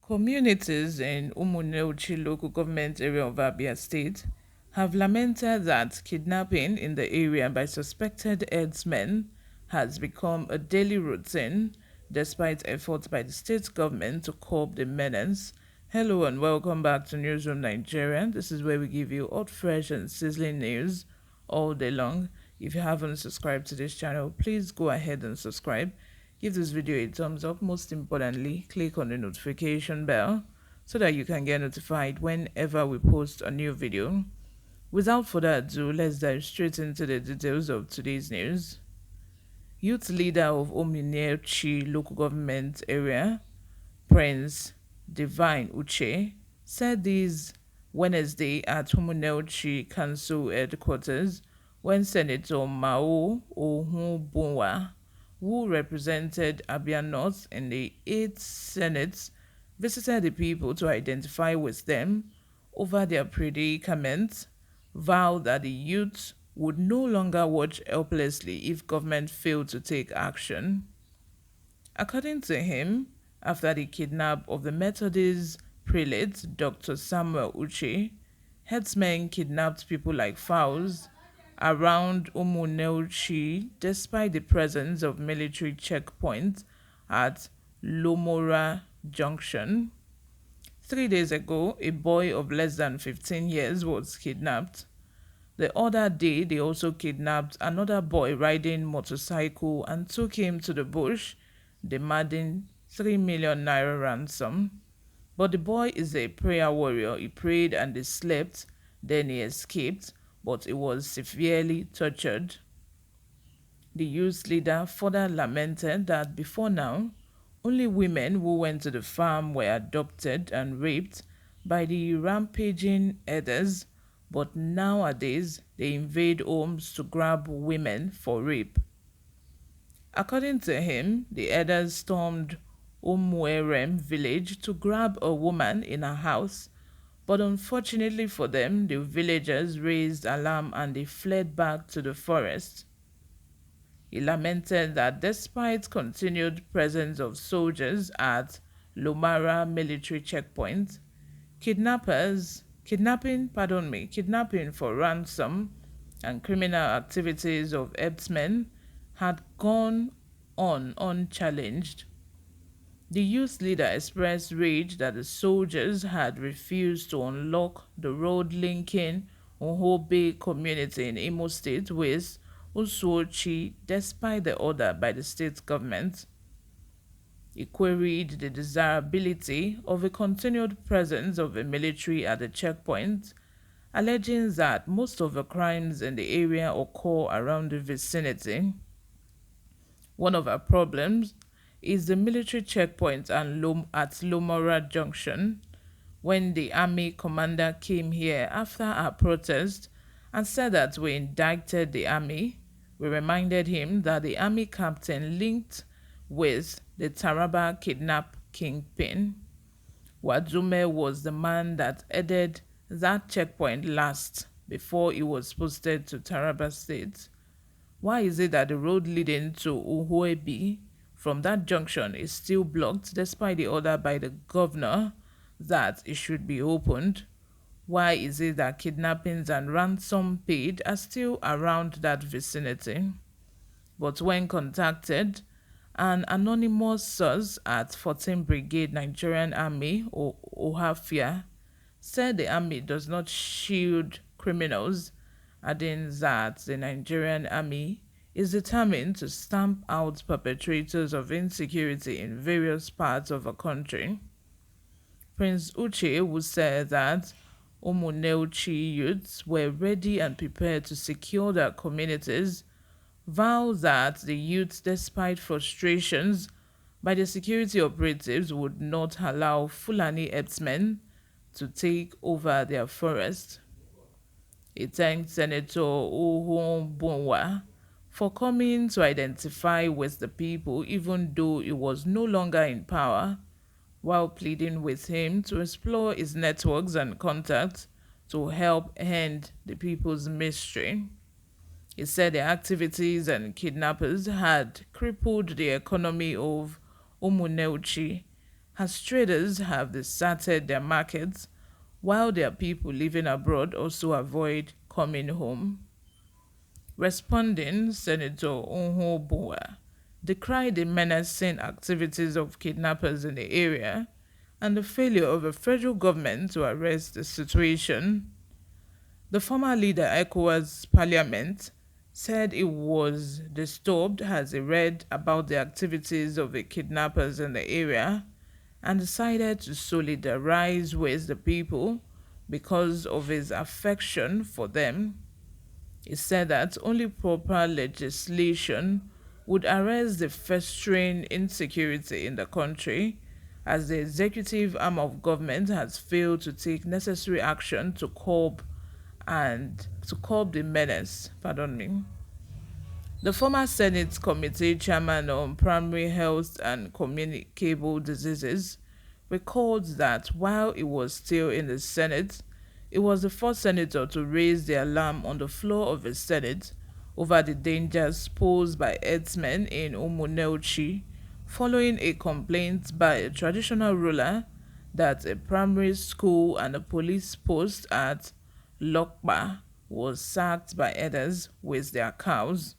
Communities in Umuneuchi local government area of Abia State have lamented that kidnapping in the area by suspected herdsmen has become a daily routine despite efforts by the state government to curb the menace. Hello and welcome back to Newsroom Nigeria. This is where we give you hot, fresh, and sizzling news all day long. If you haven't subscribed to this channel, please go ahead and subscribe. Give this video a thumbs up. Most importantly, click on the notification bell so that you can get notified whenever we post a new video. Without further ado, let's dive straight into the details of today's news. Youth leader of Umuneuchi local government area, Prince Divine Uche, said this Wednesday at Umuneuchi Council headquarters when Senator Mao Ohunbunwa, who represented Abia North in the 8th Senate, visited the people to identify with them over their predicament, vowed that the youth would no longer watch helplessly if government failed to take action. According to him, after the kidnap of the Methodist prelate Dr. Samuel Uche, herdsmen kidnapped people like fowls around Umuneuchi despite the presence of military checkpoints at Lomora Junction. 3 days ago, a boy of less than 15 years was kidnapped. The other day, they also kidnapped another boy riding motorcycle and took him to the bush, demanding 3 million naira ransom. But the boy is a prayer warrior. He prayed and he slept, then he escaped, but he was severely tortured. The youth leader further lamented that before now, only women who went to the farm were adopted and raped by the rampaging herders, but nowadays they invade homes to grab women for rape. According to him, the herders stormed Umuerem village to grab a woman in her house, but unfortunately for them, the villagers raised alarm and they fled back to the forest. He lamented that despite continued presence of soldiers at Lomara military checkpoint, kidnapping for ransom and criminal activities of herdsmen had gone on unchallenged. The youth leader expressed rage that the soldiers had refused to unlock the road linking Ohobe community in Imo State with Usuochi despite the order by the state government. He queried the desirability of a continued presence of the military at the checkpoint, alleging that most of the crimes in the area occur around the vicinity. One of our problems is the military checkpoint at Lomora Junction. When the army commander came here after our protest and said that we indicted the army, we reminded him that the army captain linked with the Taraba kidnap kingpin. Wadume was the man that headed that checkpoint last before he was posted to Taraba State. Why is it that the road leading to Uhuebi from that junction is still blocked despite the order by the governor that it should be opened? Why is it that kidnappings and ransom paid are still around that vicinity? But when contacted, an anonymous source at 14th Brigade Nigerian Army, or OHAFIA, said the army does not shield criminals, adding that the Nigerian Army is determined to stamp out perpetrators of insecurity in various parts of the country. Prince Uche, who said that Umuneuchi youths were ready and prepared to secure their communities, vowed that the youths, despite frustrations by the security operatives, would not allow Fulani herdsmen to take over their forest. He thanked Senator Ohunbunwa for coming to identify with the people even though he was no longer in power, while pleading with him to explore his networks and contacts to help end the people's misery. He said the activities and kidnappers had crippled the economy of Umuneuchi as traders have deserted their markets while their people living abroad also avoid coming home. Responding, Senator Onho decried the menacing activities of kidnappers in the area and the failure of the federal government to arrest the situation. The former leader ECOWAS Parliament said he was disturbed as he read about the activities of the kidnappers in the area and decided to solidarize with the people because of his affection for them. He said that only proper legislation would arrest the festering insecurity in the country, as the executive arm of government has failed to take necessary action to curb the menace. The former Senate Committee Chairman on Primary Health and Communicable Diseases recalled that while he was still in the Senate, he was the first senator to raise the alarm on the floor of the Senate over the dangers posed by herdsmen in Umuneuchi, following a complaint by a traditional ruler that a primary school and a police post at Lokpa was sacked by herders with their cows.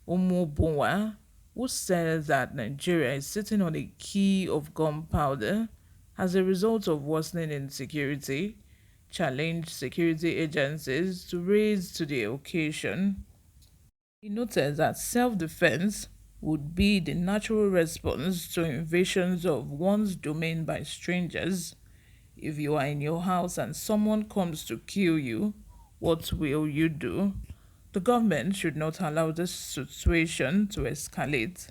Umubunwa, who says that Nigeria is sitting on a key of gunpowder as a result of worsening insecurity, challenged security agencies to rise to the occasion. He noted that self-defense would be the natural response to invasions of one's domain by strangers. If you are in your house and someone comes to kill you, what will you do? The government should not allow this situation to escalate.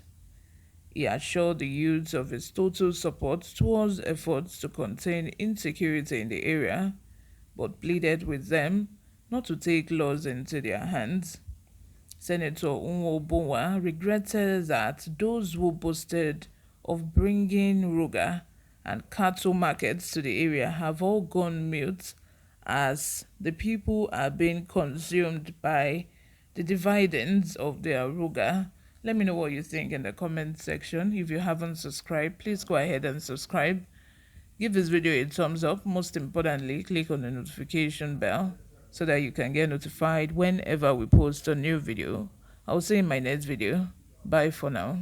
He assured the youths of his total support towards efforts to contain insecurity in the area, but pleaded with them not to take laws into their hands. Senator Onwo regretted that those who boasted of bringing ruga and cattle markets to the area have all gone mute, as the people are being consumed by the dividends of their ruga. Let me know what you think in the comment section. If you haven't subscribed, please go ahead and subscribe. Give this video a thumbs up. Most importantly, click on the notification bell so that you can get notified whenever we post a new video. I'll see you in my next video. Bye for now.